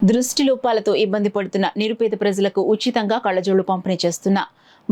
దృష్టి లోపాలతో ఇబ్బంది పడుతున్న నిరుపేద ప్రజలకు ఉచితంగా కళ్లజోళ్లు పంపిణీ చేస్తున్న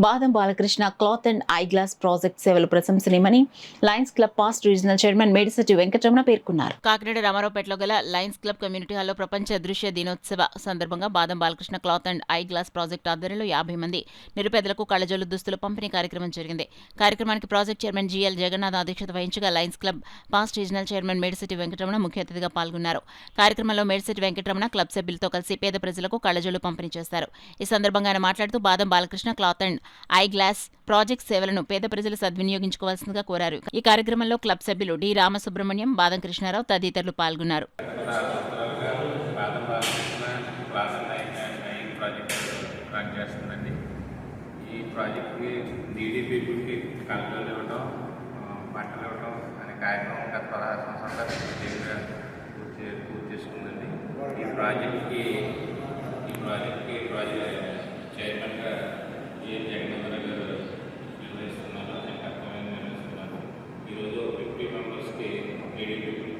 Badam Balakrishna cloth and eye glass project సేవలు ప్రశంసనీయమని lions club past regional chairman Medisetti Venkataramana పేర్కొన్నారు. కాకినాడ రామారావుపేటలో గల లయన్స్ క్లబ్ కమ్యూనిటీ హాల్లో ప్రపంచ దృశ్య దినోత్సవ సందర్భంగా బాదం Balakrishna cloth and eye glass project ఆధ్వర్యంలో 50 మంది నిరుపేదలకు కళ్లజోళ్లు దుస్తుల పంపిణీ కార్యక్రమం జరిగింది. కార్యక్రమానికి ప్రాజెక్ట్ చైర్మన్ జిఎల్ జగన్నాథ్ అధ్యక్షత వహించగా Lions club past regional chairman Medisetti Venkataramana ముఖ్య అతిథిగా పాల్గొన్నారు. కార్యక్రమంలో మేడిశెట్టి వెంకటరమణ క్లబ్ సభ్యులతో కలిసి పేద ప్రజలకు కళ్లజోళ్లు పంపిణీ చేశారు. ఈ సందర్భంగా ఆయన మాట్లాడుతూ బాదం Balakrishna cloth and eye glass project సేవలను పేద ప్రజలు సద్వినియోగించుకోవాల్సిందిగా కోరారు. ఈ కార్యక్రమంలో క్లబ్ సభ్యులు డి రామసుబ్రహ్మణ్యం, బాదం కృష్ణారావు తదితరులు పాల్గొన్నారు. ఈ ప్రాజెక్ట్కి నీడీ పీపుల్కి కలర్లు ఇవ్వడం, బట్టలు ఇవ్వడం అనే కార్యక్రమం గత 16 సంవత్సరాలు పూర్తి చేసుకుందండి. ఈ ప్రాజెక్ట్కి చైర్మన్గా ఏ జగన్నాథ్ గారు నిర్వహిస్తున్నారు, ఆయన కర్తవ్యం నిర్వహిస్తున్నారు. ఈరోజు 50 మెంబర్స్కి నీడీ పీపుల్